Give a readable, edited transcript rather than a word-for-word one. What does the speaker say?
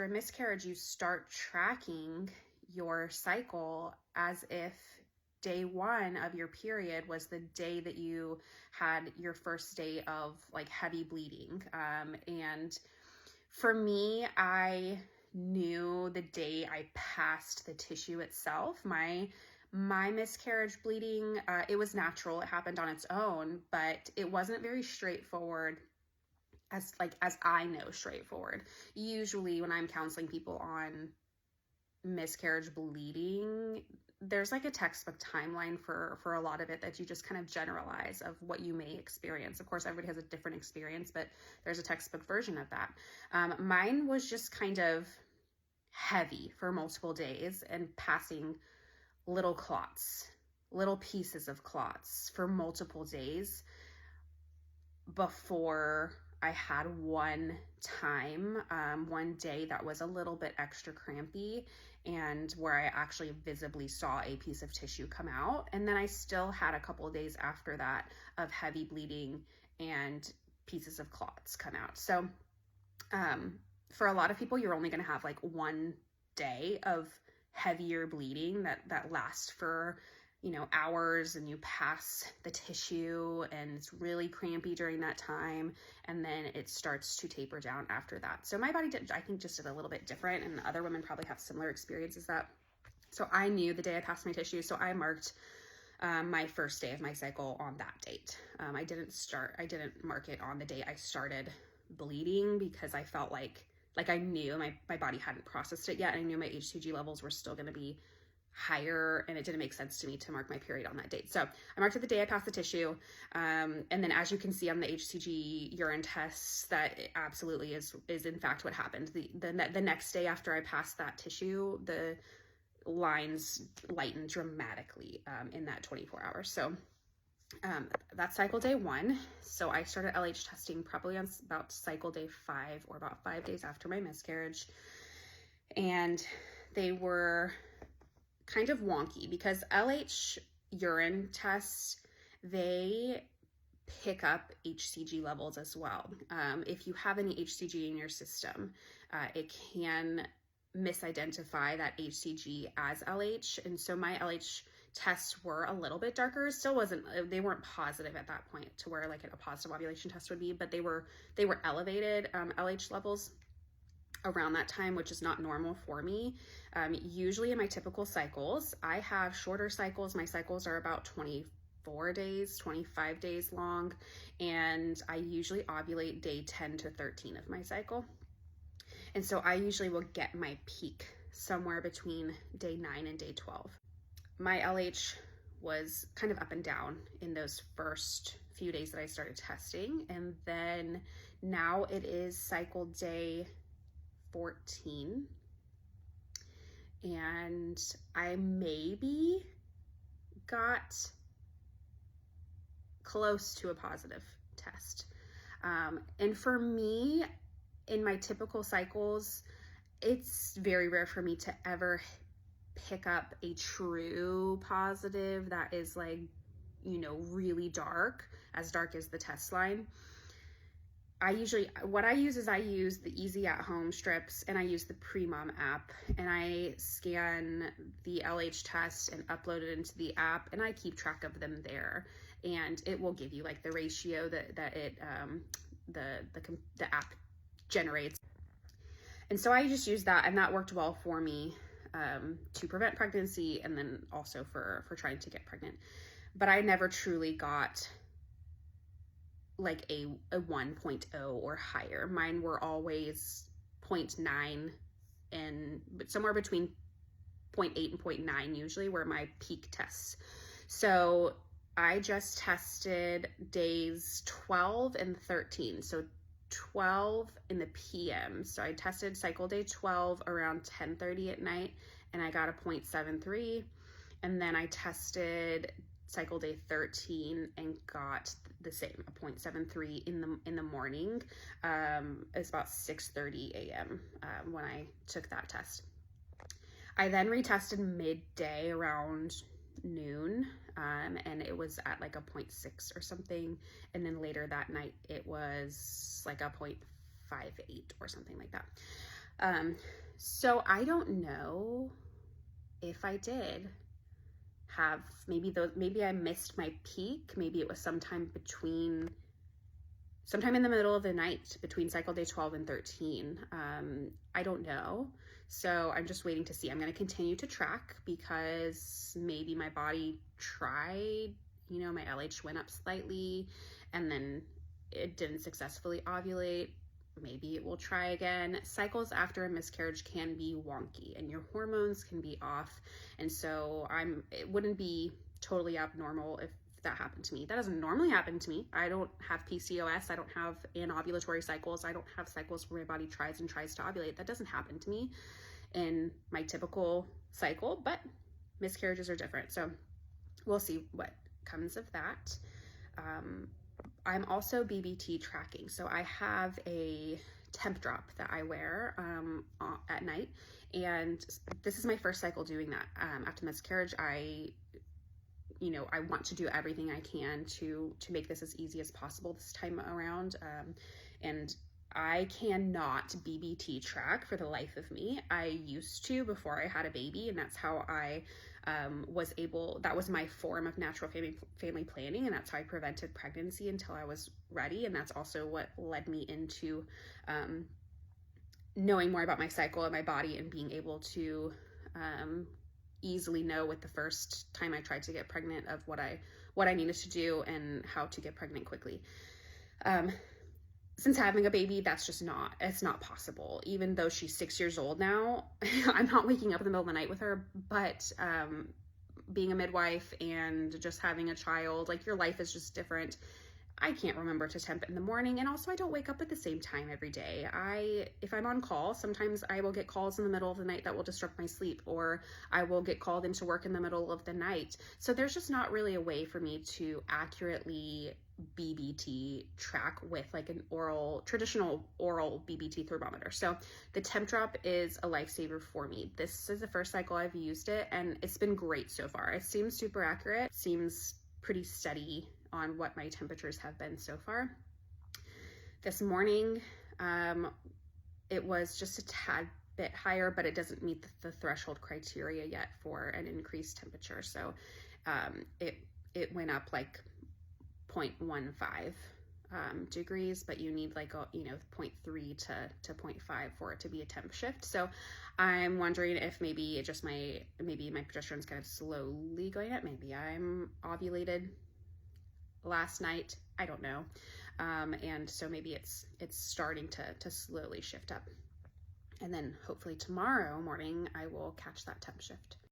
after a miscarriage, you start tracking your cycle as if day one of your period was the day that you had your first day of like heavy bleeding. And for me, I knew the day I passed the tissue itself. My miscarriage bleeding, it was natural. It happened on its own, but it wasn't very straightforward as I know straightforward. Usually when I'm counseling people on miscarriage bleeding, there's like a textbook timeline for a lot of it that you just kind of generalize of what you may experience. Of course, everybody has a different experience, but there's a textbook version of that. Mine was just kind of heavy for multiple days and passing little clots, little pieces of clots for multiple days before I had one day that was a little bit extra crampy and where I actually visibly saw a piece of tissue come out. And then I still had a couple of days after that of heavy bleeding and pieces of clots come out. So for a lot of people, you're only going to have like one day of heavier bleeding that lasts for, you know, hours, and you pass the tissue and it's really crampy during that time, and then it starts to taper down after that. So my body did, I think, just did a little bit different, and other women probably have similar experiences that. So I knew the day I passed my tissue, so I marked my first day of my cycle on that date. I didn't mark it on the day I started bleeding because I felt like I knew my body hadn't processed it yet. I knew my HCG levels were still going to be higher, and it didn't make sense to me to mark my period on that date. So I marked it the day I passed the tissue. And then as you can see on the HCG urine tests, that it absolutely is in fact what happened. The next day after I passed that tissue, the lines lightened dramatically in that 24 hours. So that's cycle day 1. So I started LH testing probably on about cycle day 5, or about 5 days after my miscarriage. And they were kind of wonky because LH urine tests, they pick up HCG levels as well. If you have any HCG in your system, it can misidentify that HCG as LH. And so my LH tests were a little bit darker. Still they weren't positive at that point to where like a positive ovulation test would be, but they were elevated LH levels around that time, which is not normal for me. Usually in my typical cycles, I have shorter cycles. My cycles are about 24 days, 25 days long, and I usually ovulate day 10 to 13 of my cycle. And so I usually will get my peak somewhere between day 9 and day 12. My LH was kind of up and down in those first few days that I started testing. And then now it is cycle day 14. And I maybe got close to a positive test. And for me, in my typical cycles, it's very rare for me to ever pick up a true positive that is like, you know, really dark as the test line. What I use is I use the Easy at Home strips, and I use the Premom app, and I scan the LH test and upload it into the app, and I keep track of them there, and it will give you like the ratio that the app generates. And so I just used that, and that worked well for me to prevent pregnancy, and then also for trying to get pregnant. But I never truly got like a 1.0 or higher. Mine were always 0.9, but somewhere between 0.8 and 0.9 usually were my peak tests. So I just tested days 12 and 13. So 12 in the PM. So I tested cycle day 12 around 10:30 at night, and I got a 0.73. And then I tested cycle day 13 and got the same, a 0.73 in the morning. It's about 6:30 a.m. When I took that test. I then retested midday around noon, and it was at like a 0.6 or something. And then later that night, it was like a 0.58 or something like that. So I don't know if I did have maybe I missed my peak. Maybe it was sometime in the middle of the night between cycle day 12 and 13. I don't know. So I'm just waiting to see. I'm going to continue to track because maybe my body tried, my LH went up slightly and then it didn't successfully ovulate. Maybe it will try again. Cycles after a miscarriage can be wonky and your hormones can be off. And so it wouldn't be totally abnormal if that happened to me. That doesn't normally happen to me. I don't have PCOS. I don't have anovulatory cycles. I don't have cycles where my body tries to ovulate. That doesn't happen to me in my typical cycle, but miscarriages are different. So we'll see what comes of that. I'm also BBT tracking. So I have a temp drop that I wear at night. And this is my first cycle doing that. After miscarriage, I want to do everything I can to make this as easy as possible this time around. And I cannot BBT track for the life of me. I used to before I had a baby, and that's how I that was my form of natural family planning, and that's how I prevented pregnancy until I was ready. And that's also what led me into knowing more about my cycle and my body and being able to easily know with the first time I tried to get pregnant of what I needed to do and how to get pregnant quickly. Since having a baby, it's not possible. Even though she's 6 years old now, I'm not waking up in the middle of the night with her, but being a midwife and just having a child, like your life is just different. I can't remember to temp in the morning, and also I don't wake up at the same time every day. If I'm on call, sometimes I will get calls in the middle of the night that will disrupt my sleep, or I will get called into work in the middle of the night. So there's just not really a way for me to accurately BBT track with like an traditional oral BBT thermometer. So the temp drop is a lifesaver for me. This is the first cycle I've used it, and it's been great so far. It seems super accurate, seems pretty steady on what my temperatures have been so far. This morning, it was just a tad bit higher, but it doesn't meet the threshold criteria yet for an increased temperature. So it went up like 0.15 degrees, but you need like 0.3 to 0.5 for it to be a temp shift. So I'm wondering if maybe my progesterone's kind of slowly going up. Maybe I'm ovulated last night, I don't know, and so maybe it's starting to slowly shift up, and then hopefully tomorrow morning I will catch that temp shift.